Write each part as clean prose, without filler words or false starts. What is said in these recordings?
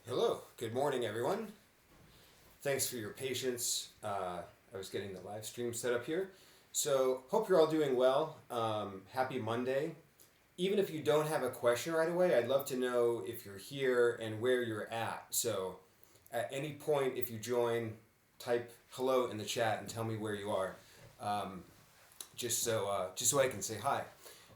Hello, good morning everyone. Thanks for your patience. I was getting the live stream set up here. So, hope you're all doing well. Happy Monday. Even if you don't have a question right away, I'd love to know if you're here and where you're at. So, at any point, if you join, type hello in the chat and tell me where you are, just so I can say hi.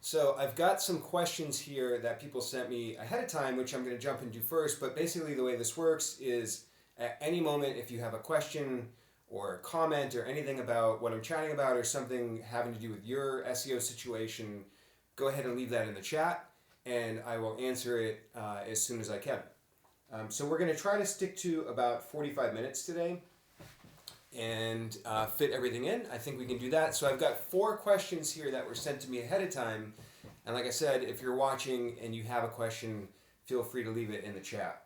So I've got some questions here that people sent me ahead of time, which I'm going to jump into first. But basically the way this works is at any moment, if you have a question or a comment or anything about what I'm chatting about or something having to do with your SEO situation, go ahead and leave that in the chat and I will answer it as soon as I can. So we're going to try to stick to about 45 minutes today and fit everything in. I think we can do that. So I've got 4 questions here that were sent to me ahead of time. And like I said, if you're watching and you have a question, feel free to leave it in the chat.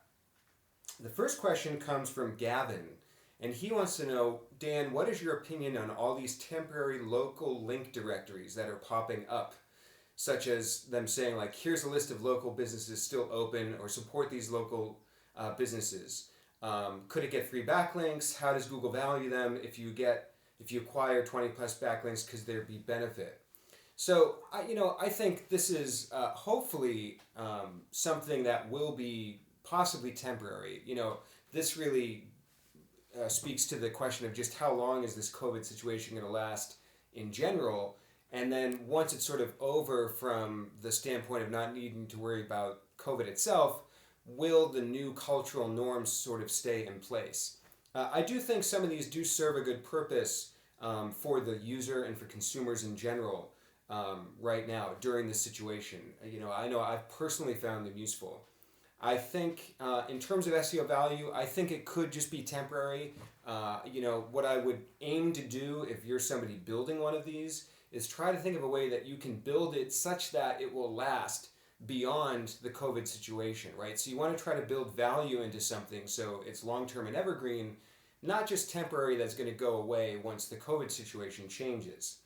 The first question comes from Gavin, and he wants to know, Dan, what is your opinion on all these temporary local link directories that are popping up, such as them saying like, here's a list of local businesses still open or support these local businesses. Could it get free backlinks? How does Google value them if you acquire 20 plus backlinks? Could there be benefit? So I think this is hopefully something that will be possibly temporary. This really speaks to the question of just how long is this COVID situation going to last in general, and then once it's sort of over from the standpoint of not needing to worry about COVID itself, will the new cultural norms sort of stay in place? I do think some of these do serve a good purpose for the user and for consumers in general right now during this situation. I know I've personally found them useful. I think in terms of SEO value, I think it could just be temporary. What I would aim to do if you're somebody building one of these is try to think of a way that you can build it such that it will last beyond the COVID situation, right? So you want to try to build value into something so it's long-term and evergreen, not just temporary that's going to go away once the COVID situation changes.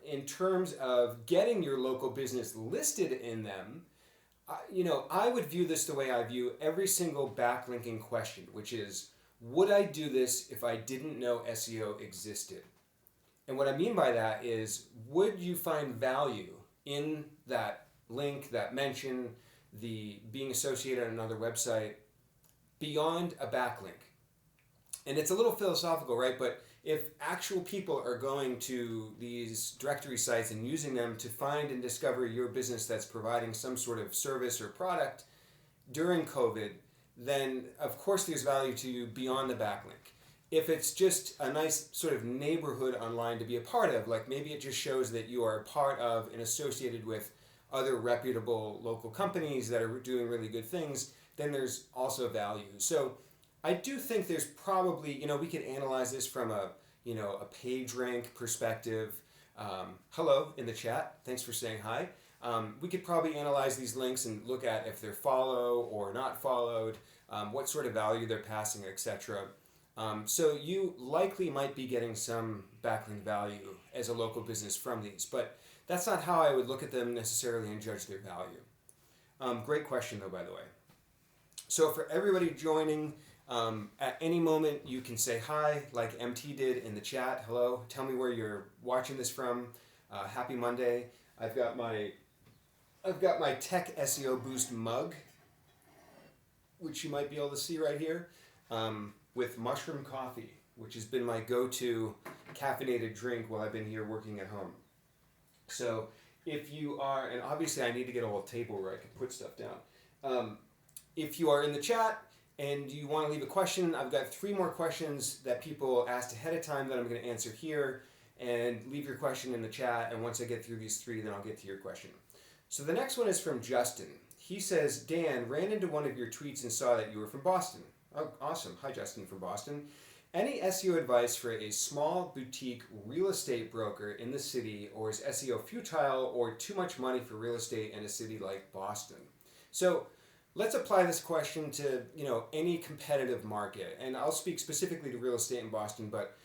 In terms of getting your local business listed in them, I would view this the way I view every single backlinking question, which is, would I do this if I didn't know SEO existed? And what I mean by that is, would you find value in that link, that mention, the being associated on another website beyond a backlink? And it's a little philosophical, right? But if actual people are going to these directory sites and using them to find and discover your business that's providing some sort of service or product during COVID, then of course there's value to you beyond the backlink. If it's just a nice sort of neighborhood online to be a part of, like maybe it just shows that you are a part of and associated with other reputable local companies that are doing really good things, then there's also value. So I do think there's probably, we could analyze this from a page rank perspective. Hello in the chat. Thanks for saying hi. We could probably analyze these links and look at if they're follow or not followed, what sort of value they're passing, etc. So you likely might be getting some backlink value as a local business from these, but that's not how I would look at them necessarily and judge their value. Great question though, by the way. So for everybody joining, at any moment you can say hi, like MT did in the chat. Hello, tell me where you're watching this from. Happy Monday. I've got my Tech SEO Boost mug, which you might be able to see right here, with mushroom coffee, which has been my go-to caffeinated drink while I've been here working at home. So if you are, and obviously I need to get a little table where I can put stuff down. If you are in the chat and you want to leave a question, I've got 3 more questions that people asked ahead of time that I'm going to answer here, and leave your question in the chat, and once I get through these 3, then I'll get to your question. So the next one is from Justin. He says, Dan, ran into one of your tweets and saw that you were from Boston. Oh, awesome. Hi, Justin from Boston. Any SEO advice for a small boutique real estate broker in the city, or is SEO futile or too much money for real estate in a city like Boston? So let's apply this question to any competitive market, and I'll speak specifically to real estate in Boston, but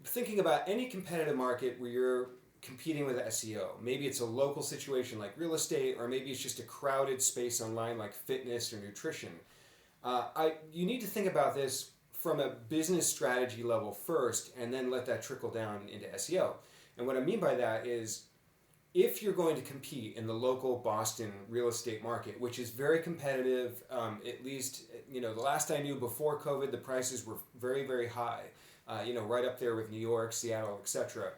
thinking about any competitive market where you're competing with SEO. Maybe it's a local situation like real estate, or maybe it's just a crowded space online like fitness or nutrition. You need to think about this from a business strategy level first, and then let that trickle down into SEO. And what I mean by that is, if you're going to compete in the local Boston real estate market, which is very competitive, at least, the last I knew before COVID, the prices were very, very high, right up there with New York, Seattle, etc.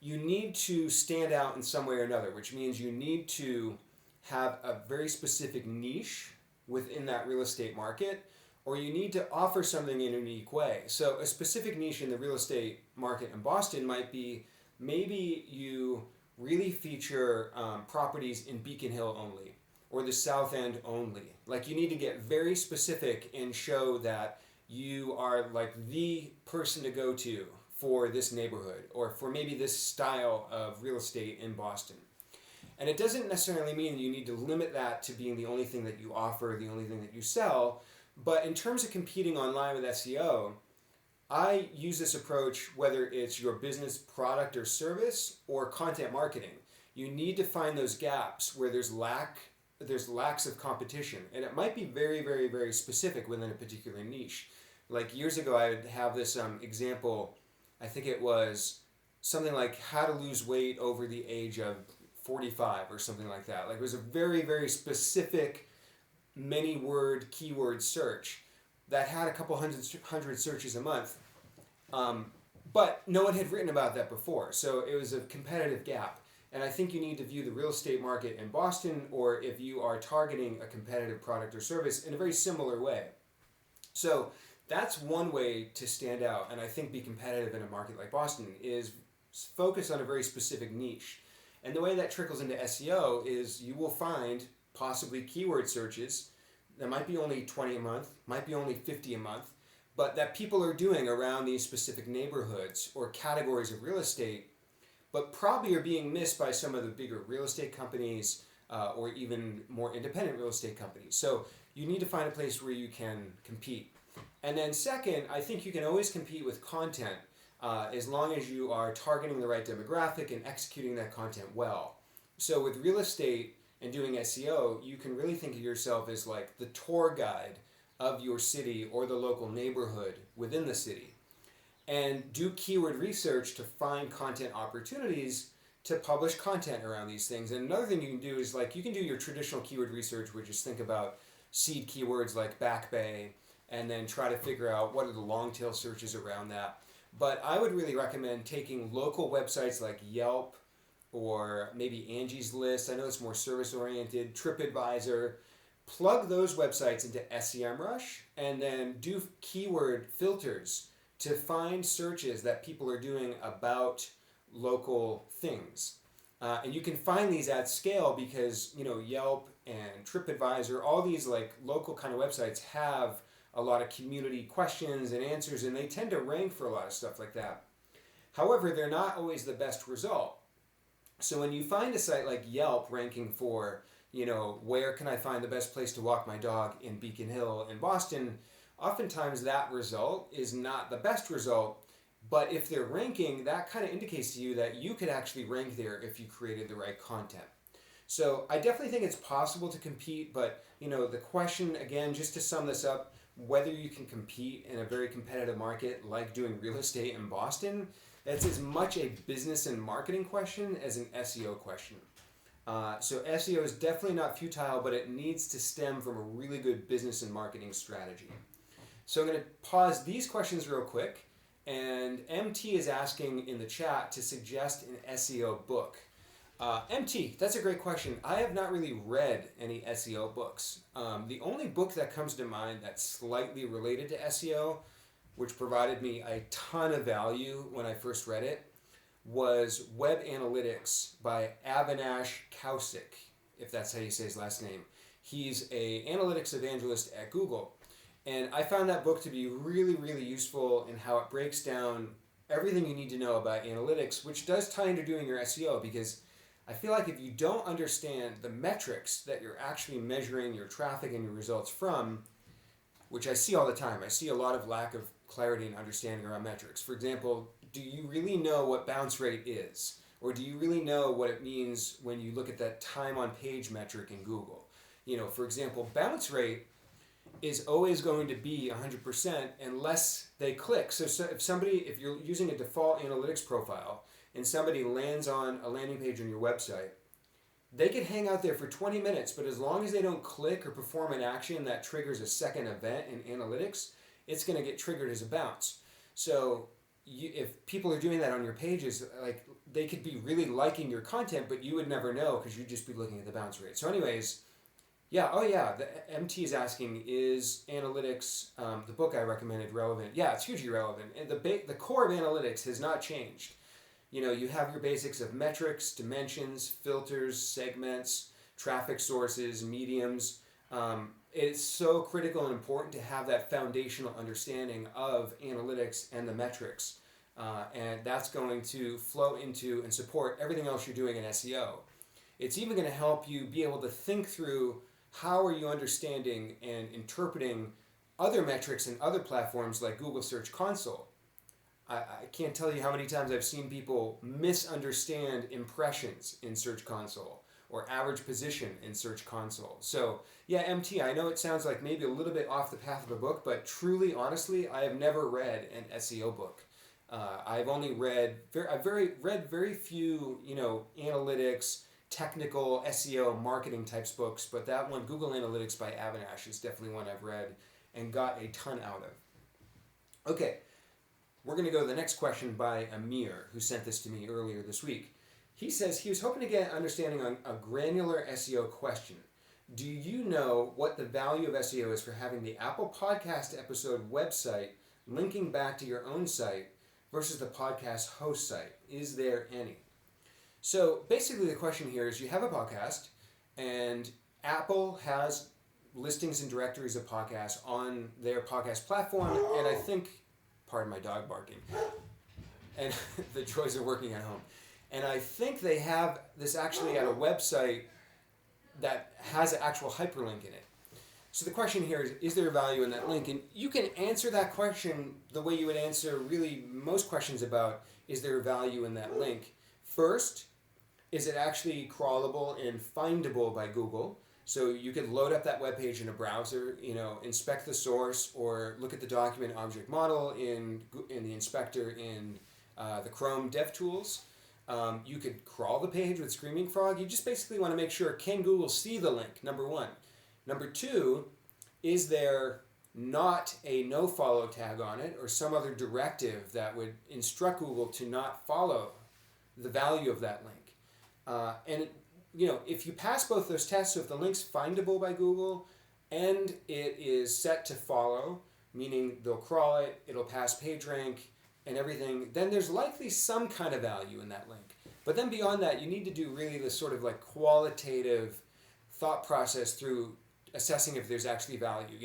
You need to stand out in some way or another, which means you need to have a very specific niche within that real estate market, or you need to offer something in a unique way. So a specific niche in the real estate market in Boston might be, maybe you really feature properties in Beacon Hill only, or the South End only. Like, you need to get very specific and show that you are like the person to go to for this neighborhood, or for maybe this style of real estate in Boston. And it doesn't necessarily mean you need to limit that to being the only thing that you offer, the only thing that you sell. But in terms of competing online with SEO, I use this approach whether it's your business product or service or content marketing. You need to find those gaps where there's lacks of competition. And it might be very, very, very specific within a particular niche. Like, years ago, I would have this example. I think it was something like how to lose weight over the age of 45 or something like that. Like, it was a very, very specific many word keyword search that had a couple hundred searches a month. But no one had written about that before. So it was a competitive gap. And I think you need to view the real estate market in Boston, or if you are targeting a competitive product or service, in a very similar way. So that's one way to stand out, and I think be competitive in a market like Boston, is focus on a very specific niche. And the way that trickles into SEO is you will find possibly keyword searches that might be only 20 a month, might be only 50 a month, but that people are doing around these specific neighborhoods or categories of real estate, but probably are being missed by some of the bigger real estate companies or even more independent real estate companies. So you need to find a place where you can compete. And then second, I think you can always compete with content as long as you are targeting the right demographic and executing that content well. So with real estate and doing SEO, you can really think of yourself as like the tour guide of your city or the local neighborhood within the city. And do keyword research to find content opportunities to publish content around these things. And another thing you can do is, like, you can do your traditional keyword research, which is think about seed keywords like Back Bay, and then try to figure out what are the long tail searches around that. But I would really recommend taking local websites like Yelp or maybe Angie's List. I know it's more service oriented, TripAdvisor. Plug those websites into SEMrush and then do keyword filters to find searches that people are doing about local things. And you can find these at scale because, Yelp and TripAdvisor, all these like local kind of websites have a lot of community questions and answers, and they tend to rank for a lot of stuff like that. However, they're not always the best result. So when you find a site like Yelp ranking for, where can I find the best place to walk my dog in Beacon Hill in Boston, oftentimes that result is not the best result. But if they're ranking, that kind of indicates to you that you could actually rank there if you created the right content. So I definitely think it's possible to compete, but the question, again, just to sum this up, whether you can compete in a very competitive market like doing real estate in Boston, that's as much a business and marketing question as an SEO question. So SEO is definitely not futile, but it needs to stem from a really good business and marketing strategy. So I'm going to pause these questions real quick. And MT is asking in the chat to suggest an SEO book. MT, that's a great question. I have not really read any SEO books. The only book that comes to mind that's slightly related to SEO, which provided me a ton of value when I first read it, was Web Analytics by Avinash Kaushik, if that's how you say his last name. He's an analytics evangelist at Google. And I found that book to be really, really useful in how it breaks down everything you need to know about analytics, which does tie into doing your SEO, because I feel like if you don't understand the metrics that you're actually measuring your traffic and your results from, which I see all the time, I see a lot of lack of clarity and understanding around metrics. For example, do you really know what bounce rate is? Or do you really know what it means when you look at that time on page metric in Google? For example, bounce rate is always going to be 100% unless they click. So if you're using a default analytics profile and somebody lands on a landing page on your website, they could hang out there for 20 minutes, but as long as they don't click or perform an action that triggers a second event in analytics, it's going to get triggered as a bounce. So if people are doing that on your pages, like they could be really liking your content, but you would never know because you'd just be looking at the bounce rate. So anyways, the MT is asking, is analytics, the book I recommended, relevant? Yeah, it's hugely relevant. And the core of analytics has not changed. You have your basics of metrics, dimensions, filters, segments, traffic sources, mediums. It's so critical and important to have that foundational understanding of analytics and the metrics. And that's going to flow into and support everything else you're doing in SEO. It's even going to help you be able to think through how are you understanding and interpreting other metrics in other platforms like Google Search Console. I can't tell you how many times I've seen people misunderstand impressions in Search Console or average position in Search Console. So yeah, MT, I know it sounds like maybe a little bit off the path of a book, but truly, honestly, I have never read an SEO book. I've only read very few, analytics, technical SEO marketing types books, but that one, Google Analytics by Avinash, is definitely one I've read and got a ton out of. Okay. We're going to go to the next question by Amir, who sent this to me earlier this week. He says he was hoping to get an understanding on a granular SEO question. Do you know what the value of SEO is for having the Apple Podcast episode website linking back to your own site versus the podcast host site? Is there any? So basically the question here is you have a podcast and Apple has listings and directories of podcasts on their podcast platform, and I think... Pardon my dog barking. And the joys of working at home. And I think they have this actually at a website that has an actual hyperlink in it. So the question here is there value in that link? And you can answer that question the way you would answer really most questions about is there value in that link. First, is it actually crawlable and findable by Google? So you could load up that web page in a browser, inspect the source or look at the document object model in the inspector in the Chrome DevTools. You could crawl the page with Screaming Frog. You just basically want to make sure, can Google see the link, number one. Number two, is there not a no-follow tag on it or some other directive that would instruct Google to not follow the value of that link? If you pass both those tests, so if the link's findable by Google and it is set to follow, meaning they'll crawl it, it'll pass PageRank and everything, then there's likely some kind of value in that link. But then beyond that, you need to do really this sort of like qualitative thought process through assessing if there's actually value.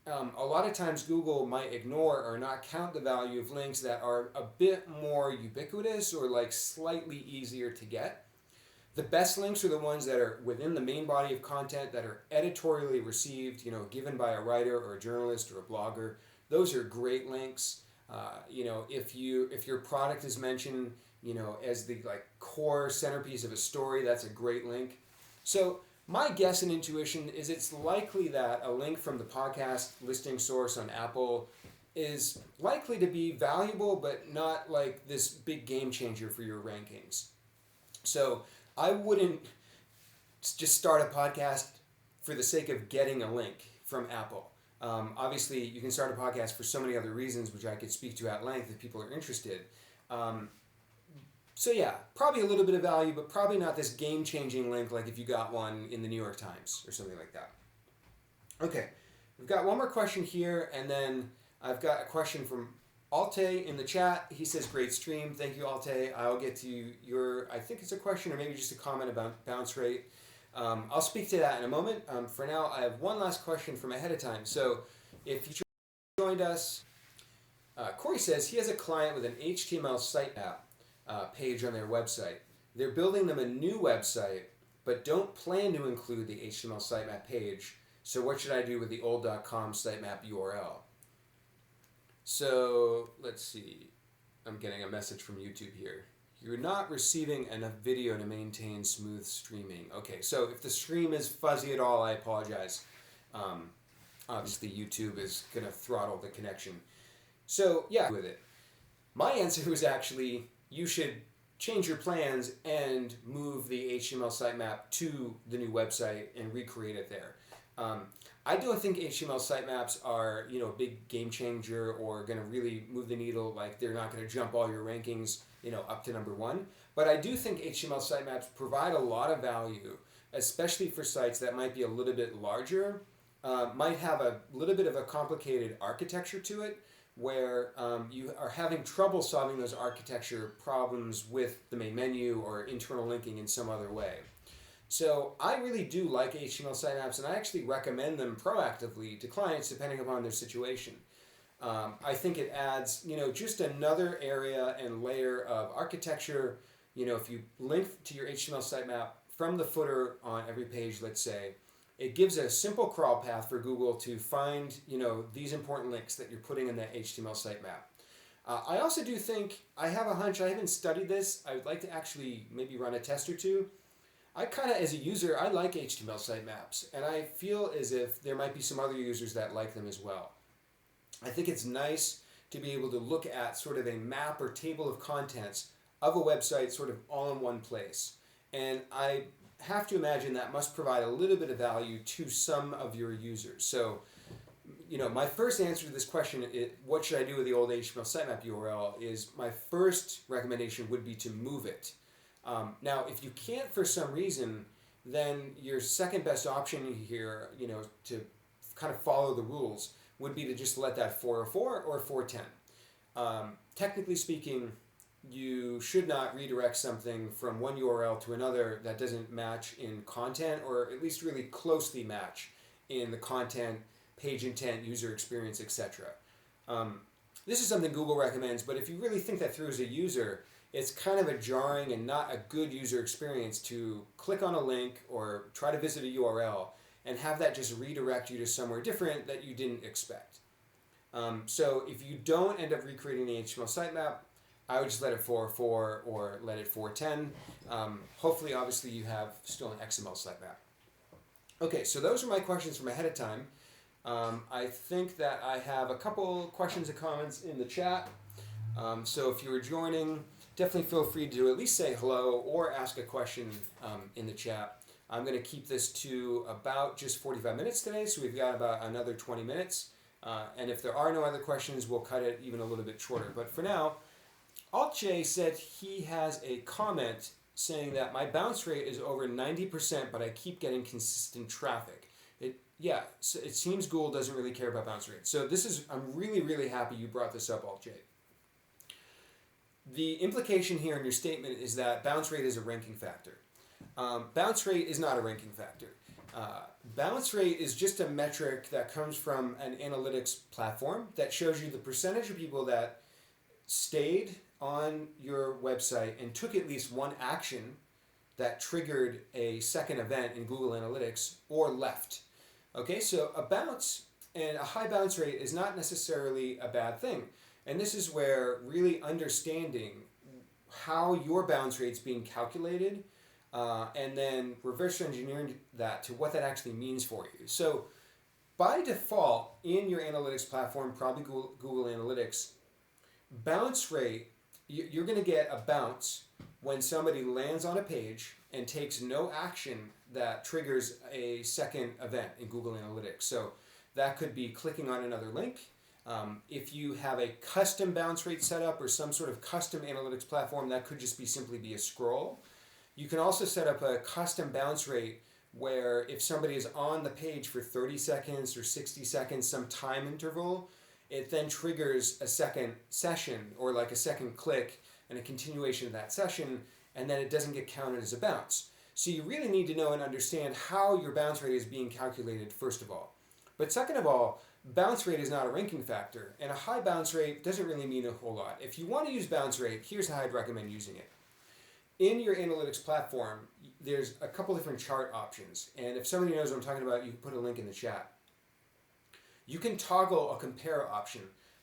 A lot of times Google might ignore or not count the value of links that are a bit more ubiquitous or like slightly easier to get. The best links are the ones that are within the main body of content that are editorially received, given by a writer or a journalist or a blogger. Those are great links. If your product is mentioned, as the like core centerpiece of a story, that's a great link. So my guess and intuition is it's likely that a link from the podcast listing source on Apple is likely to be valuable, but not like this big game changer for your rankings. So I wouldn't just start a podcast for the sake of getting a link from Apple. Obviously, you can start a podcast for so many other reasons, which I could speak to at length if people are interested. So yeah, probably a little bit of value, but probably not this game-changing link like if you got one in the New York Times or something like that. Okay, we've got one more question here, and then I've got a question from Alte in the chat. He says, great stream. Thank you, Alte. I'll get to I think it's a question or maybe just a comment about bounce rate. I'll speak to that in a moment. For now, I have one last question from ahead of time. So if you joined us, Corey says he has a client with an HTML sitemap page on their website. They're building them a new website, but don't plan to include the HTML sitemap page. So what should I do with the old.com sitemap URL? So let's see. I'm getting a message from YouTube here. You're not receiving enough video to maintain smooth streaming. Okay, so if the stream is fuzzy at all, I apologize. obviously YouTube is going to throttle the connection. So yeah, with it. My answer was actually you should change your plans and move the HTML sitemap to the new website and recreate it there. I don't think HTML sitemaps are, a big game changer or going to really move the needle. Like they're not going to jump all your rankings, up to number one. But I do think HTML sitemaps provide a lot of value, especially for sites that might be a little bit larger, might have a little bit of a complicated architecture to it, where you are having trouble solving those architecture problems with the main menu or internal linking in some other way. So I really do like HTML sitemaps, and I actually recommend them proactively to clients depending upon their situation. I think it adds, just another area and layer of architecture. If you link to your HTML sitemap from the footer on every page, let's say, it gives a simple crawl path for Google to find, these important links that you're putting in that HTML sitemap. I also do think, I have a hunch, I haven't studied this, I would like to actually maybe run a test or two. I kind of, as a user, I like HTML sitemaps, and I feel as if there might be some other users that like them as well. I think it's nice to be able to look at sort of a map or table of contents of a website sort of all in one place. And I have to imagine that must provide a little bit of value to some of your users. So, my first answer to this question, what should I do with the old HTML sitemap URL, is my first recommendation would be to move it. Now, if you can't for some reason, then your second best option here, to kind of follow the rules, would be to just let that 404 or 410. Technically speaking, you should not redirect something from one URL to another that doesn't match in content, or at least really closely match in the content, page intent, user experience, etc. This is something Google recommends, but if you really think that through as a user, it's kind of a jarring and not a good user experience to click on a link or try to visit a URL and have that just redirect you to somewhere different that you didn't expect. So if you don't end up recreating the HTML sitemap, I would just let it 404 or let it 410. Hopefully, obviously, you have still an XML sitemap. Okay, so those are my questions from ahead of time. I think that I have a couple questions and comments in the chat. So if you were joining, definitely feel free to at least say hello or ask a question in the chat. I'm going to keep this to about just 45 minutes today, so we've got about another 20 minutes. And if there are no other questions, we'll cut it even a little bit shorter. But for now, AltJ said he has a comment saying that my bounce rate is over 90%, but I keep getting consistent traffic. So it seems Google doesn't really care about bounce rate. So I'm really, really happy you brought this up, AltJ. The implication here in your statement is that bounce rate is a ranking factor. Bounce rate is not a ranking factor. Bounce rate is just a metric that comes from an analytics platform that shows you the percentage of people that stayed on your website and took at least one action that triggered a second event in Google Analytics or left. Okay, so a bounce and a high bounce rate is not necessarily a bad thing. And this is where really understanding how your bounce rate's being calculated and then reverse engineering that to what that actually means for you. So by default, in your analytics platform, probably Google Analytics, bounce rate, you're going to get a bounce when somebody lands on a page and takes no action that triggers a second event in Google Analytics. So that could be clicking on another link. If you have a custom bounce rate set up or some sort of custom analytics platform, that could just simply be a scroll. You can also set up a custom bounce rate where if somebody is on the page for 30 seconds or 60 seconds, some time interval, it then triggers a second session or like a second click and a continuation of that session, and then it doesn't get counted as a bounce. So you really need to know and understand how your bounce rate is being calculated, first of all. But second of all, bounce rate is not a ranking factor, and a high bounce rate doesn't really mean a whole lot. If you want to use bounce rate, here's how I'd recommend using it. In your analytics platform, there's a couple different chart options, and if somebody knows what I'm talking about, you can put a link in the chat. You can toggle a compare option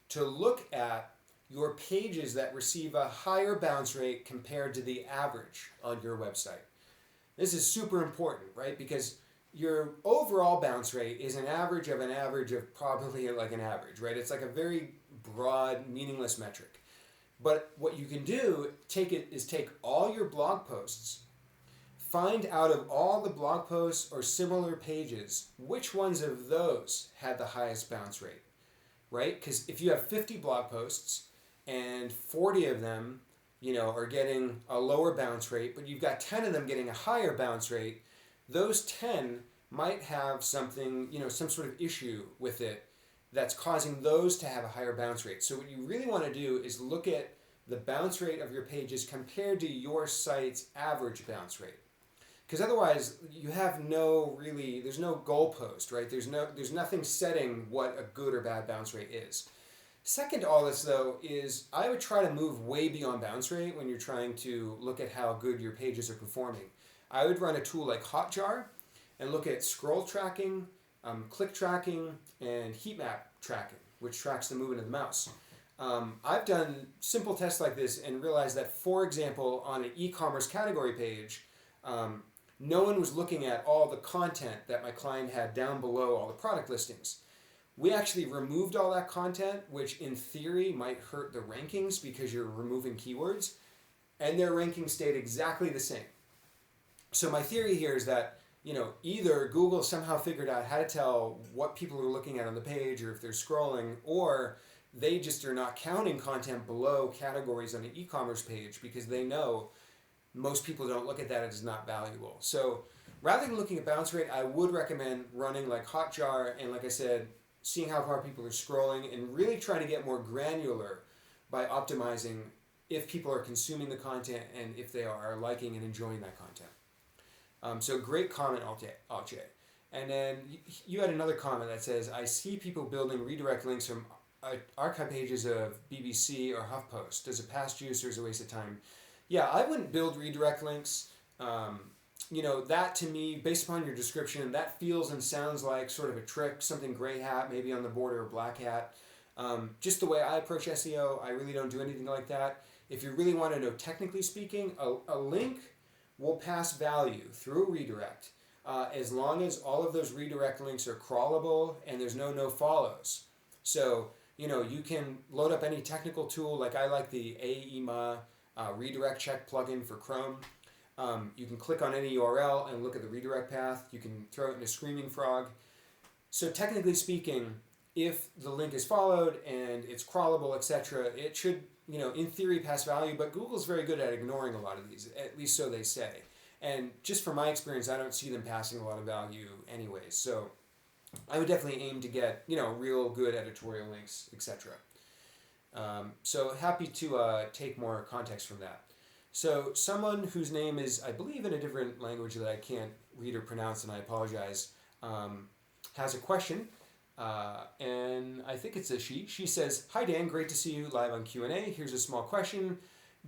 to look at your pages that receive a higher bounce rate compared to the average on your website. This is super important, right? Because your overall bounce rate is an average of probably like an average, right? It's like a very broad, meaningless metric. But what you can do, take all your blog posts, find out of all the blog posts or similar pages, which ones of those had the highest bounce rate, right? Because if you have 50 blog posts and 40 of them, are getting a lower bounce rate, but you've got 10 of them getting a higher bounce rate, those 10 might have something, some sort of issue with it that's causing those to have a higher bounce rate. So what you really want to do is look at the bounce rate of your pages compared to your site's average bounce rate. Because otherwise you have there's no goalpost, right? There's nothing setting what a good or bad bounce rate is. Second to all this though is I would try to move way beyond bounce rate when you're trying to look at how good your pages are performing. I would run a tool like Hotjar and look at scroll tracking, click tracking, and heat map tracking, which tracks the movement of the mouse. I've done simple tests like this and realized that, for example, on an e-commerce category page, no one was looking at all the content that my client had down below all the product listings. We actually removed all that content, which in theory might hurt the rankings because you're removing keywords, and their rankings stayed exactly the same. So my theory here is that, either Google somehow figured out how to tell what people are looking at on the page or if they're scrolling, or they just are not counting content below categories on an e-commerce page because they know most people don't look at that as not valuable. So rather than looking at bounce rate, I would recommend running like Hotjar and, like I said, seeing how far people are scrolling and really trying to get more granular by optimizing if people are consuming the content and if they are liking and enjoying that content. So great comment, Alche. And then you had another comment that says, I see people building redirect links from archive pages of BBC or HuffPost. Does it pass juice or is it a waste of time? Yeah, I wouldn't build redirect links. That to me, based upon your description, that feels and sounds like sort of a trick, something gray hat, maybe on the border of black hat. Just the way I approach SEO, I really don't do anything like that. If you really want to know technically speaking, a link will pass value through a redirect as long as all of those redirect links are crawlable and there's no follows. So, you can load up any technical tool, like I like the AEMA redirect check plugin for Chrome. You can click on any URL and look at the redirect path. You can throw it in a screaming frog. So technically speaking, if the link is followed and it's crawlable, etc., it should, in theory pass value, but Google's very good at ignoring a lot of these, at least so they say. And just from my experience, I don't see them passing a lot of value anyways. So I would definitely aim to get, real good editorial links, etc. So happy to take more context from that. So someone whose name is, I believe, in a different language that I can't read or pronounce, and I apologize, has a question, and I think it's a she. She says, "Hi Dan, great to see you live on Q&A. Here's a small question.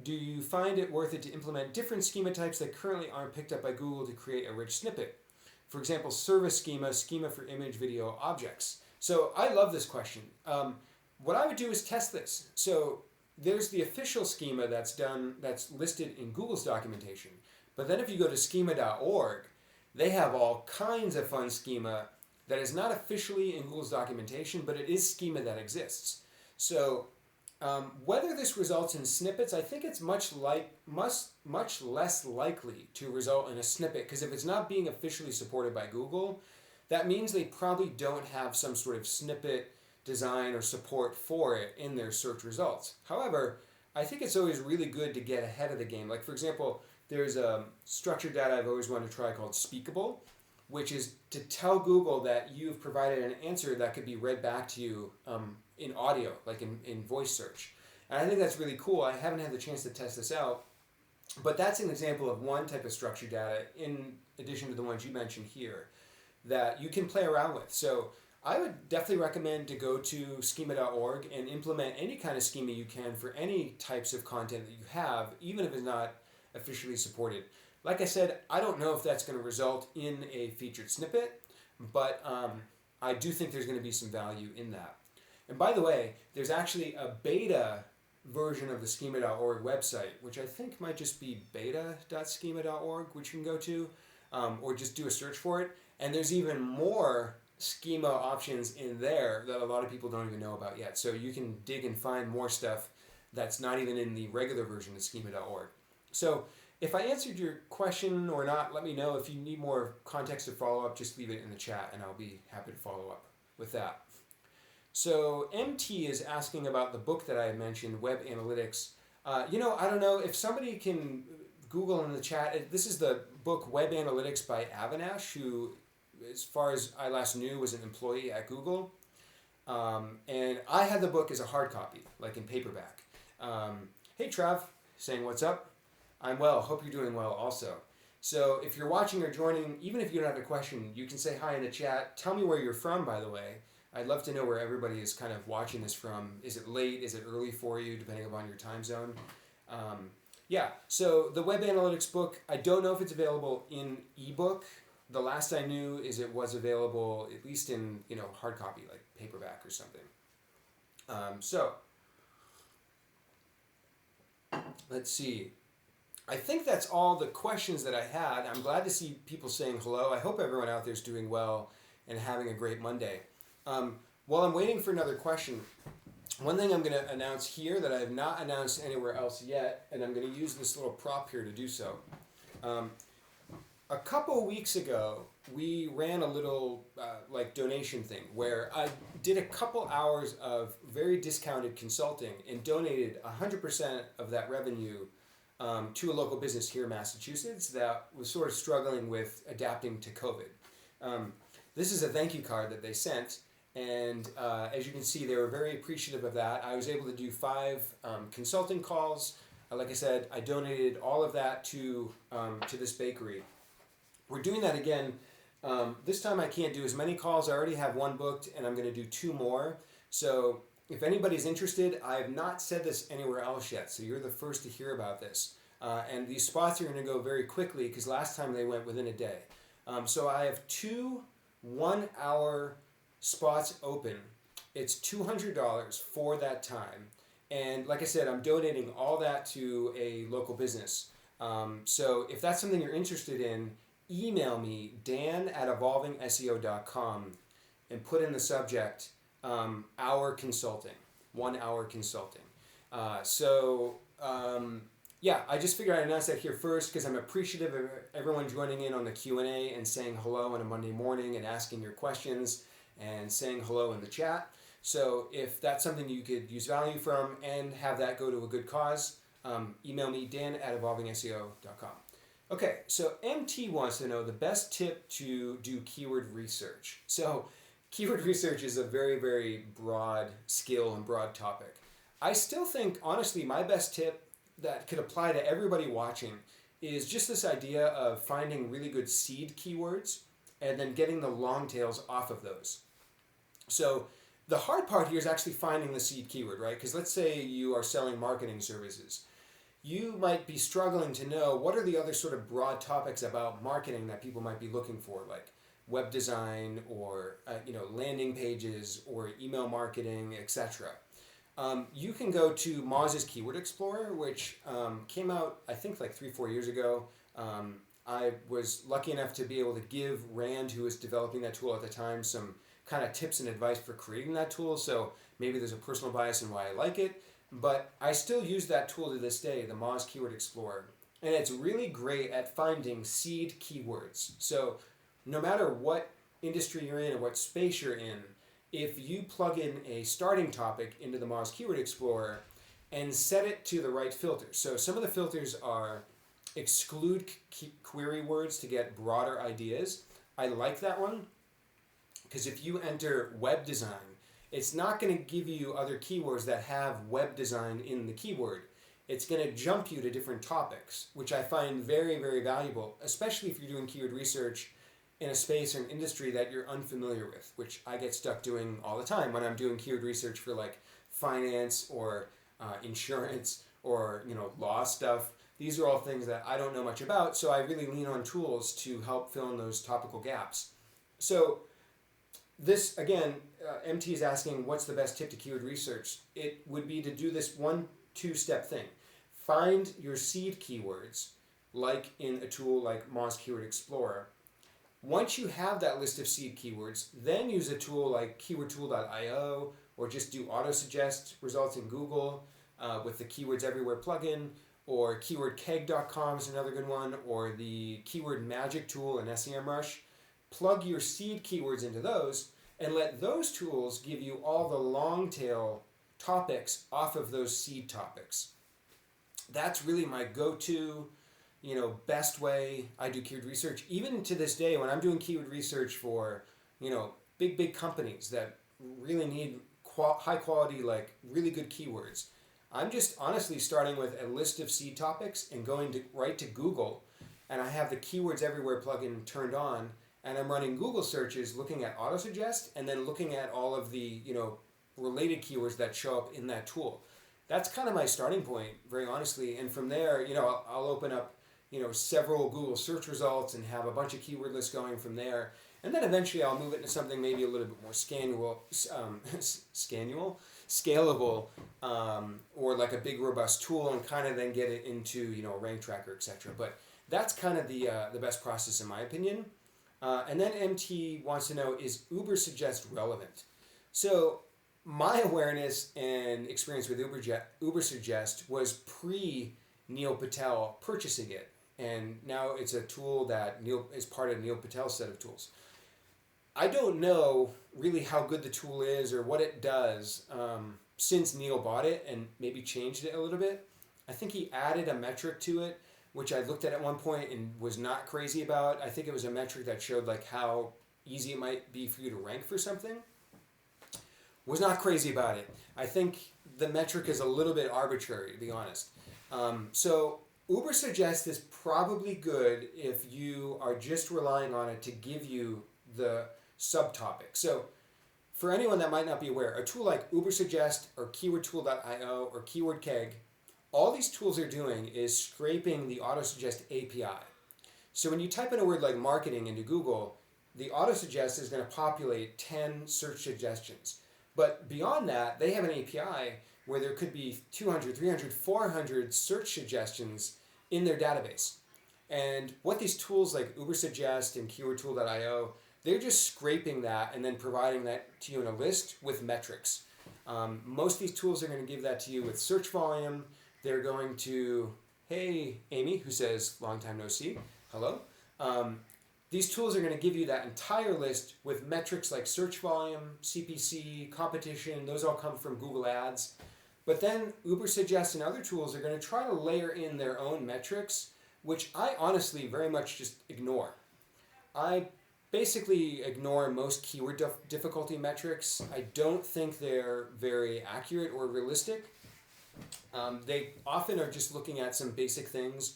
Do you find it worth it to implement different schema types that currently aren't picked up by Google to create a rich snippet? For example, service schema, schema for image, video, objects." So I love this question. What I would do is test this. So there's the official schema that's listed in Google's documentation. But then if you go to schema.org, they have all kinds of fun schema that is not officially in Google's documentation, but it is schema that exists. So whether this results in snippets, I think it's much less likely to result in a snippet, because if it's not being officially supported by Google, that means they probably don't have some sort of snippet design or support for it in their search results. However, I think it's always really good to get ahead of the game. Like, for example, there's a structured data I've always wanted to try called Speakable, which is to tell Google that you've provided an answer that could be read back to you in audio, like in voice search. And I think that's really cool. I haven't had the chance to test this out, but that's an example of one type of structured data in addition to the ones you mentioned here that you can play around with. So I would definitely recommend to go to schema.org and implement any kind of schema you can for any types of content that you have, even if it's not officially supported. Like I said, I don't know if that's going to result in a featured snippet, but I do think there's going to be some value in that. And by the way, there's actually a beta version of the schema.org website, which I think might just be beta.schema.org, which you can go to, or just do a search for it. And there's even more schema options in there that a lot of people don't even know about yet. So you can dig and find more stuff that's not even in the regular version of schema.org. So if I answered your question or not, let me know. If you need more context or follow up, just leave it in the chat and I'll be happy to follow up with that. So MT is asking about the book that I mentioned, Web Analytics. I don't know if somebody can Google in the chat. This is the book Web Analytics by Avinash, who, as far as I last knew, was an employee at Google. And I had the book as a hard copy, like in paperback. Hey Trav, saying what's up? I'm well, hope you're doing well also. So if you're watching or joining, even if you don't have a question, you can say hi in the chat. Tell me where you're from, by the way. I'd love to know where everybody is kind of watching this from. Is it late? Is it early for you, depending upon your time zone? So the Web Analytics book, I don't know if it's available in ebook. The last I knew is it was available at least in hard copy, like paperback or something. Let's see. I think that's all the questions that I had. I'm glad to see people saying hello. I hope everyone out there is doing well and having a great Monday. While I'm waiting for another question, one thing I'm going to announce here that I have not announced anywhere else yet, and I'm going to use this little prop here to do so. A couple weeks ago, we ran a little donation thing where I did a couple hours of very discounted consulting and donated 100% of that revenue to a local business here in Massachusetts that was sort of struggling with adapting to COVID. This is a thank you card that they sent, and as you can see, they were very appreciative of that. I was able to do 5 consulting calls. Like I said, I donated all of that to this bakery. We're doing that again. This time I can't do as many calls. I already have 1 booked, and I'm going to do 2 more. So if anybody's interested, I have not said this anywhere else yet, so you're the first to hear about this. And these spots are going to go very quickly because last time they went within a day. So I have 2 1-hour spots open. It's $200 for that time. And like I said, I'm donating all that to a local business. So if that's something you're interested in, email me, dan@evolvingseo.com, and put in the subject, hour consulting, 1 hour consulting. I just figured I'd announce that here first because I'm appreciative of everyone joining in on the Q&A and saying hello on a Monday morning and asking your questions and saying hello in the chat. So if that's something you could use value from and have that go to a good cause, email me, dan@evolvingseo.com. Okay, so MT wants to know the best tip to do keyword research. So keyword research is a very, very broad skill and broad topic. I still think, honestly, my best tip that could apply to everybody watching is just this idea of finding really good seed keywords and then getting the long tails off of those. So the hard part here is actually finding the seed keyword, right? Because let's say you are selling marketing services. You might be struggling to know what are the other sort of broad topics about marketing that people might be looking for, like web design or landing pages or email marketing, etc. You can go to Moz's Keyword Explorer, which came out, I think, like 3-4 years ago. I was lucky enough to be able to give Rand, who was developing that tool at the time, some kind of tips and advice for creating that tool. So maybe there's a personal bias in why I like it. But I still use that tool to this day, the Moz Keyword Explorer. And it's really great at finding seed keywords. So no matter what industry you're in or what space you're in, if you plug in a starting topic into the Moz Keyword Explorer and set it to the right filter. So some of the filters are exclude query words to get broader ideas. I like that one because if you enter web design, it's not going to give you other keywords that have web design in the keyword. It's going to jump you to different topics, which I find very, very valuable, especially if you're doing keyword research in a space or an industry that you're unfamiliar with, which I get stuck doing all the time when I'm doing keyword research for like finance or insurance or law stuff. These are all things that I don't know much about, so I really lean on tools to help fill in those topical gaps. So this, again, MT is asking, what's the best tip to keyword research? It would be to do this 1-2-step thing. Find your seed keywords, like in a tool like Moz Keyword Explorer, Once you have that list of seed keywords, then use a tool like keywordtool.io, or just do auto-suggest results in Google with the Keywords Everywhere plugin, or keywordkeg.com is another good one, or the Keyword Magic tool in SEMrush. Plug your seed keywords into those and let those tools give you all the long tail topics off of those seed topics. That's really my go-to, best way I do keyword research. Even to this day, when I'm doing keyword research for, big companies that really need high quality, like really good keywords, I'm just honestly starting with a list of seed topics and going right to Google, and I have the Keywords Everywhere plugin turned on, and I'm running Google searches, looking at auto-suggest, and then looking at all of the, related keywords that show up in that tool. That's kind of my starting point, very honestly. And from there, I'll open up, several Google search results and have a bunch of keyword lists going from there. And then eventually I'll move it into something maybe a little bit more scalable, or like a big robust tool, and kind of then get it into, a rank tracker, etc. But that's kind of the best process in my opinion. And then MT wants to know, is Ubersuggest relevant? So my awareness and experience with Ubersuggest was pre-Neil Patel purchasing it. And now it's a tool that is part of Neil Patel's set of tools. I don't know really how good the tool is or what it does since Neil bought it and maybe changed it a little bit. I think he added a metric to it, which I looked at one point and was not crazy about. I think it was a metric that showed like how easy it might be for you to rank for something. Was not crazy about it. I think the metric is a little bit arbitrary, to be honest. So Ubersuggest is probably good if you are just relying on it to give you the subtopic. So for anyone that might not be aware, a tool like Ubersuggest or keywordtool.io or keywordkeg, all these tools are doing is scraping the autosuggest API. So when you type in a word like marketing into Google, the autosuggest is going to populate 10 search suggestions. But beyond that, they have an API where there could be 200, 300, 400 search suggestions in their database. And what these tools like Ubersuggest and keywordtool.io, they're just scraping that and then providing that to you in a list with metrics. Most of these tools are going to give that to you with search volume. They're going to, hey, Amy, who says, long time no see, hello. These tools are going to give you that entire list with metrics like search volume, CPC, competition. Those all come from Google Ads. But then Ubersuggest and other tools are going to try to layer in their own metrics, which I honestly very much just ignore. I basically ignore most keyword difficulty metrics. I don't think they're very accurate or realistic. They often are just looking at some basic things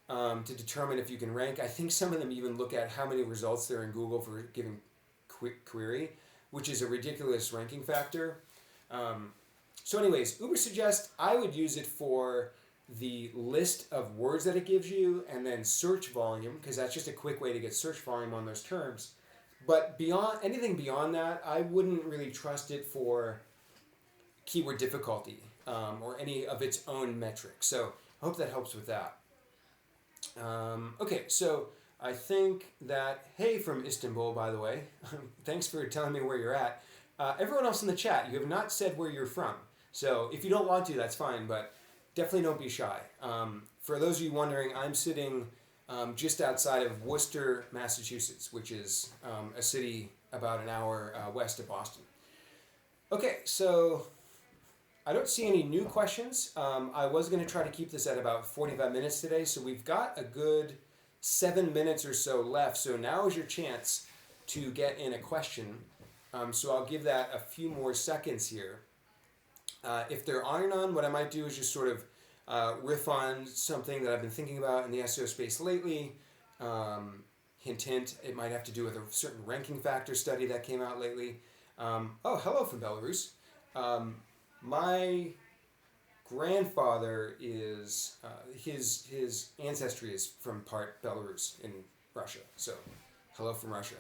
to determine if you can rank. I think some of them even look at how many results there are in Google for a given query, which is a ridiculous ranking factor. So anyways, Ubersuggest, I would use it for the list of words that it gives you, and then search volume, because that's just a quick way to get search volume on those terms. But anything beyond that, I wouldn't really trust it for keyword difficulty or any of its own metrics. So I hope that helps with that. Okay, so I think that, hey, from Istanbul, by the way, thanks for telling me where you're at. Everyone else in the chat, you have not said where you're from. So if you don't want to, that's fine, but definitely don't be shy. For those of you wondering, I'm sitting just outside of Worcester, Massachusetts, which is a city about an hour west of Boston. Okay, so I don't see any new questions. I was going to try to keep this at about 45 minutes today, so we've got a good 7 minutes or so left. So now is your chance to get in a question. So I'll give that a few more seconds here. If there aren't none, what I might do is just sort of riff on something that I've been thinking about in the SEO space lately. Hint, hint, it might have to do with a certain ranking factor study that came out lately. Oh, hello from Belarus. My grandfather is, his ancestry is from part Belarus in Russia, so hello from Russia.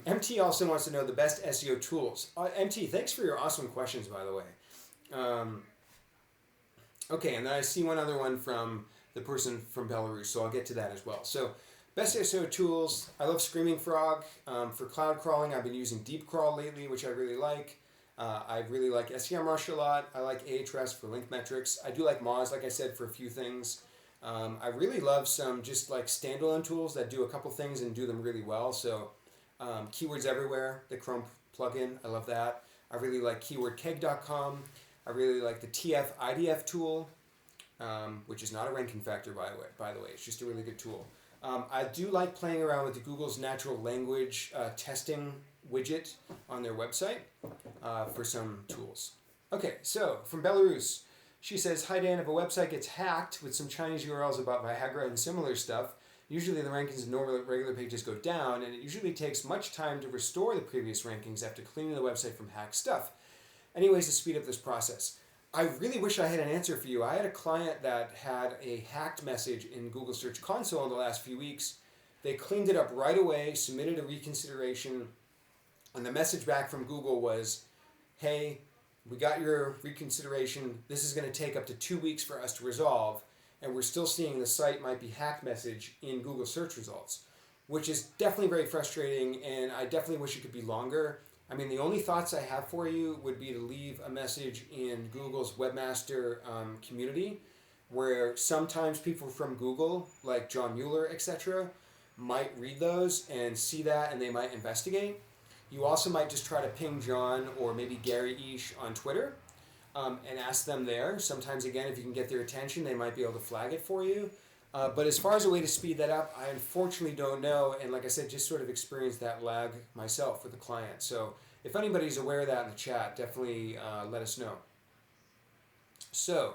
MT also wants to know the best SEO tools. MT, thanks for your awesome questions, by the way. Okay, and then I see one other one from the person from Belarus, so I'll get to that as well. So Best SEO tools. I love Screaming Frog. For cloud crawling, I've been using Deep Crawl lately, which I really like. I really like SEMrush a lot. I like Ahrefs for link metrics. I do like Moz, like I said, for a few things. I really love some just like standalone tools that do a couple things and do them really well. So Keywords Everywhere, the Chrome plugin, I love that. I really like keywordkeg.com. I really like the TF IDF tool, which is not a ranking factor, by the way. It's just a really good tool. I do like playing around with the Google's natural language testing widget on their website for some tools. Okay, so from Belarus, she says, "Hi Dan, if a website gets hacked with some Chinese URLs about Viagra and similar stuff, usually the rankings in normal regular pages go down, and it usually takes much time to restore the previous rankings after cleaning the website from hacked stuff. Any ways to speed up this process?" I really wish I had an answer for you. I had a client that had a hacked message in Google Search Console in the last few weeks. They cleaned it up right away, submitted a reconsideration, and the message back from Google was, "Hey, we got your reconsideration. This is going to take up to 2 weeks for us to resolve, and we're still seeing the site might be hacked message in Google search results," which is definitely very frustrating, and I definitely wish it could be longer. I mean, the only thoughts I have for you would be to leave a message in Google's webmaster community, where sometimes people from Google, like John Mueller, etc., might read those and see that, and they might investigate. You also might just try to ping John or maybe Gary Ish on Twitter and ask them there. Sometimes, again, if you can get their attention, they might be able to flag it for you. But as far as a way to speed that up, I unfortunately don't know. And like I said, just sort of experienced that lag myself with the client. So if anybody's aware of that in the chat, definitely let us know. So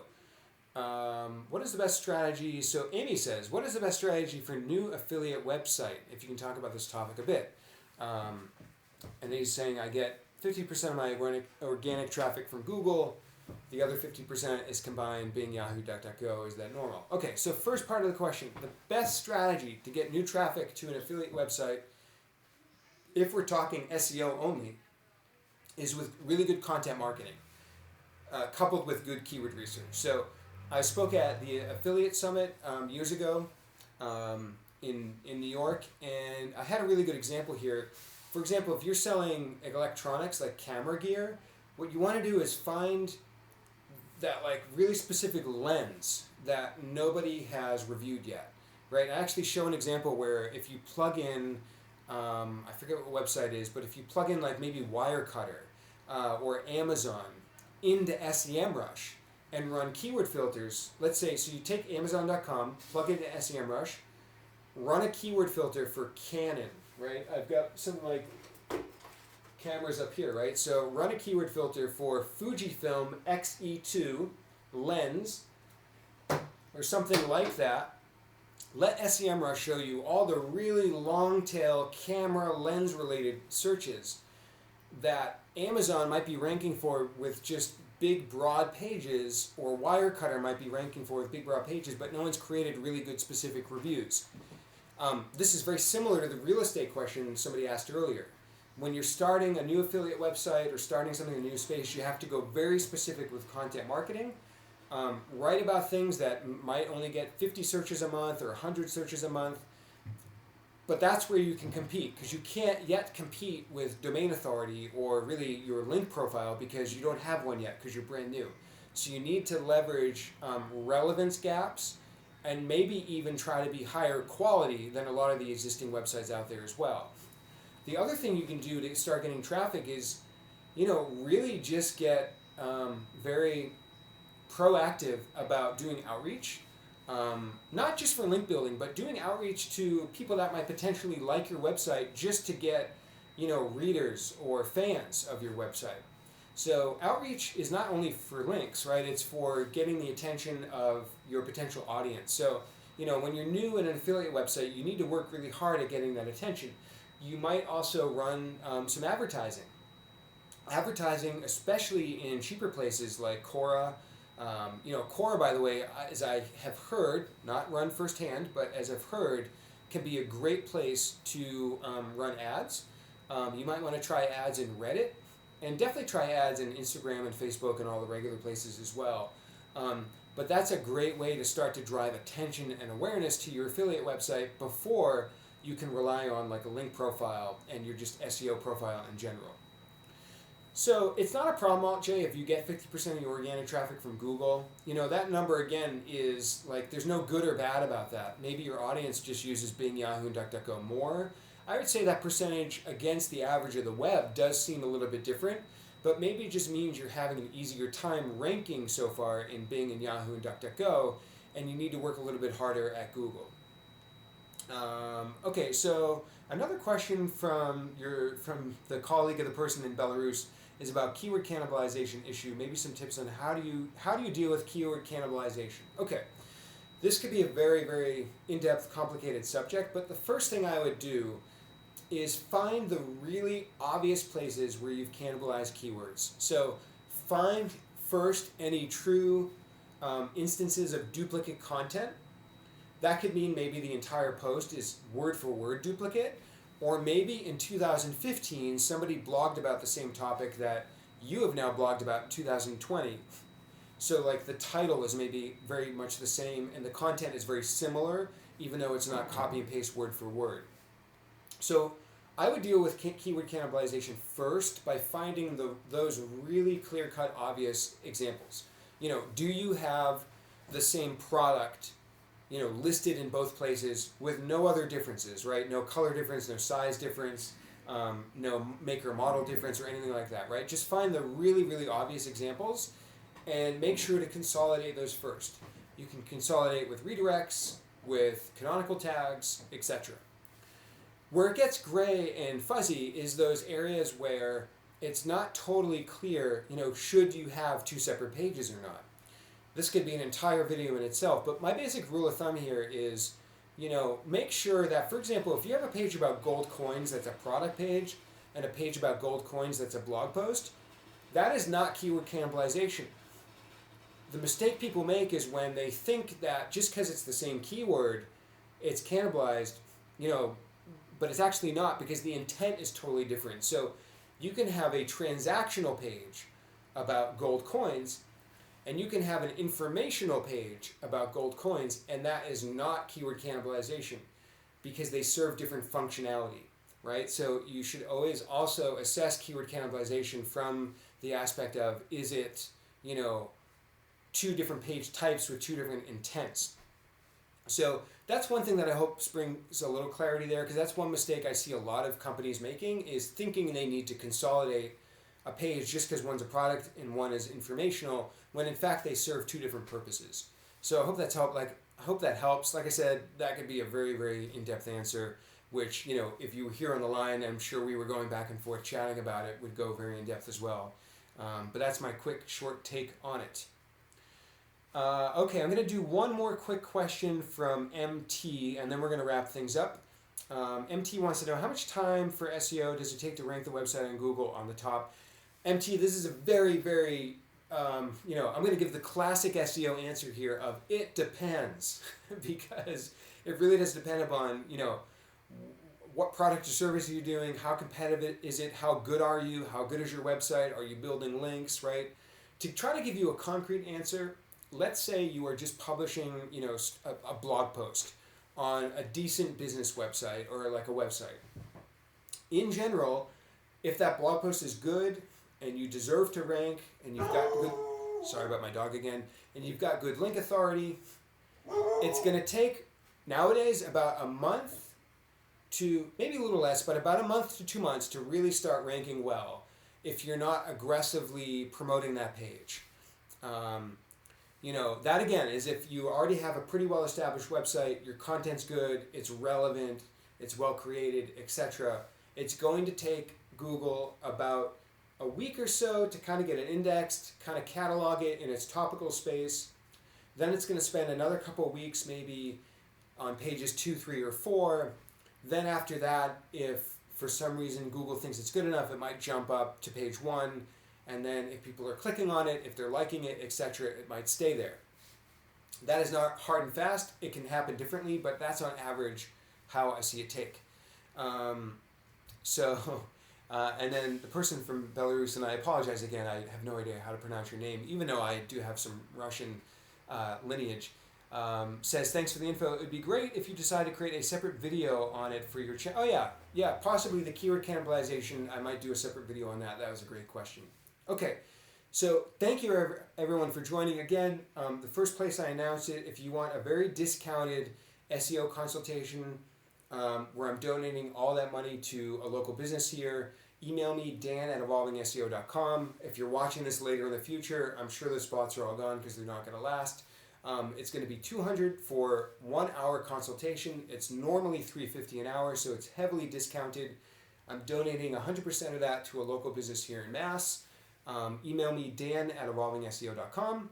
what is the best strategy? So Amy says, what is the best strategy for new affiliate website? If you can talk about this topic a bit. And he's saying, I get 50% of my organic traffic from Google. The other 50% is combined Bing, Yahoo, DuckDuckGo. Is that normal? Okay, so first part of the question. The best strategy to get new traffic to an affiliate website, if we're talking SEO only, is with really good content marketing, coupled with good keyword research. So I spoke at the Affiliate Summit years ago in New York, and I had a really good example here. For example, if you're selling electronics like camera gear, what you want to do is find that like really specific lens that nobody has reviewed yet, right? I actually show an example where if you plug in, I forget what website it is, but if you plug in like maybe Wirecutter or Amazon into SEMrush and run keyword filters, let's say, so you take Amazon.com, plug it into SEMrush, run a keyword filter for Canon, right? I've got some like cameras up here, right? So run a keyword filter for Fujifilm X-E2 lens or something like that. Let SEMrush show you all the really long tail camera lens related searches that Amazon might be ranking for with just big broad pages, or Wirecutter might be ranking for with big broad pages, but no one's created really good specific reviews. This is very similar to the real estate question somebody asked earlier. When you're starting a new affiliate website or starting something in a new space, you have to go very specific with content marketing. Write about things that might only get 50 searches a month or 100 searches a month. But that's where you can compete, because you can't yet compete with domain authority or really your link profile because you don't have one yet because you're brand new. So you need to leverage relevance gaps and maybe even try to be higher quality than a lot of the existing websites out there as well. The other thing you can do to start getting traffic is, really just get very proactive about doing outreach. Not just for link building, but doing outreach to people that might potentially like your website just to get, readers or fans of your website. So outreach is not only for links, right? It's for getting the attention of your potential audience. So, when you're new in an affiliate website, you need to work really hard at getting that attention. You might also run some advertising. Advertising, especially in cheaper places like Quora. Quora, by the way, as I have heard, not run firsthand, but as I've heard, can be a great place to run ads. You might want to try ads in Reddit, and definitely try ads in Instagram and Facebook and all the regular places as well. But that's a great way to start to drive attention and awareness to your affiliate website before you can rely on like a link profile and your just SEO profile in general. So it's not a problem, Alt J, if you get 50% of your organic traffic from Google. That number again is like, there's no good or bad about that. Maybe your audience just uses Bing, Yahoo, and DuckDuckGo more. I would say that percentage against the average of the web does seem a little bit different, but maybe it just means you're having an easier time ranking so far in Bing and Yahoo and DuckDuckGo, and you need to work a little bit harder at Google. Okay, so another question from the colleague of the person in Belarus is about keyword cannibalization issue. Maybe some tips on how do you deal with keyword cannibalization. Okay, this could be a very, very in-depth, complicated subject, but the first thing I would do is find the really obvious places where you've cannibalized keywords. So find first any true instances of duplicate content. That could mean maybe the entire post is word for word duplicate, or maybe in 2015 somebody blogged about the same topic that you have now blogged about in 2020. So like the title is maybe very much the same and the content is very similar, even though it's not copy and paste word for word. So I would deal with keyword cannibalization first by finding those really clear-cut, obvious examples. Do you have the same product listed in both places with no other differences, right? No color difference, no size difference, no maker model difference or anything like that, right? Just find the really, really obvious examples and make sure to consolidate those first. You can consolidate with redirects, with canonical tags, etc. Where it gets gray and fuzzy is those areas where it's not totally clear, should you have two separate pages or not. This could be an entire video in itself, but my basic rule of thumb here is, make sure that, for example, if you have a page about gold coins that's a product page and a page about gold coins that's a blog post, that is not keyword cannibalization. The mistake people make is when they think that just because it's the same keyword, it's cannibalized, but it's actually not, because the intent is totally different. So you can have a transactional page about gold coins, and you can have an informational page about gold coins, and that is not keyword cannibalization because they serve different functionality, right? So you should always also assess keyword cannibalization from the aspect of, is it, two different page types with two different intents? So that's one thing that I hope brings a little clarity there, because that's one mistake I see a lot of companies making, is thinking they need to consolidate a page just because one's a product and one is informational, when in fact they serve two different purposes. So I hope that's helped. I hope that helps. Like I said, that could be a very, very in-depth answer, which, if you were here on the line, I'm sure we were going back and forth chatting about it, would go very in-depth as well. But that's my quick, short take on it. Okay, I'm going to do one more quick question from MT, and then we're going to wrap things up. MT wants to know, how much time for SEO does it take to rank the website on Google on the top? MT, this is a very, very, I'm going to give the classic SEO answer here of it depends, because it really does depend upon, what product or service are you doing, how competitive is it, how good are you, how good is your website, are you building links, right? To try to give you a concrete answer, let's say you are just publishing, a blog post on a decent business website or like a website. In general, if that blog post is good and you deserve to rank and you've got good, sorry about my dog again, and you've got good link authority, it's going to take nowadays about a month to, maybe a little less, but about a month to 2 months to really start ranking well if you're not aggressively promoting that page. That again is if you already have a pretty well-established website, your content's good, it's relevant, it's well created, etc. It's going to take Google about a week or so to kind of get it indexed, kind of catalog it in its topical space. Then it's going to spend another couple of weeks maybe on pages 2, 3, or 4. Then after that, if for some reason Google thinks it's good enough, it might jump up to page 1. And then if people are clicking on it, if they're liking it, etc., it might stay there. That is not hard and fast. It can happen differently, but that's on average how I see it take. And then the person from Belarus, and I apologize again, I have no idea how to pronounce your name, even though I do have some Russian lineage. Says, thanks for the info. It'd be great if you decide to create a separate video on it for your channel. Oh yeah, possibly the keyword cannibalization. I might do a separate video on that. That was a great question. Okay, so thank you everyone for joining again. The first place I announced it, if you want a very discounted SEO consultation where I'm donating all that money to a local business here, email me, dan@evolvingseo.com. If you're watching this later in the future, I'm sure the spots are all gone because they're not going to last. It's going to be $200 for 1 hour consultation. It's normally $350 an hour, so it's heavily discounted. I'm donating 100% of that to a local business here in Mass. Email me, dan@evolvingseo.com.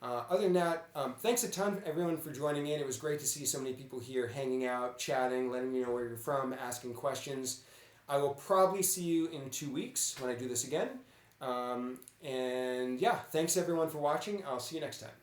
Other than that, thanks a ton everyone for joining in. It was great to see so many people here hanging out, chatting, letting me know where you're from, asking questions. I will probably see you in 2 weeks when I do this again. And yeah, thanks everyone for watching. I'll see you next time.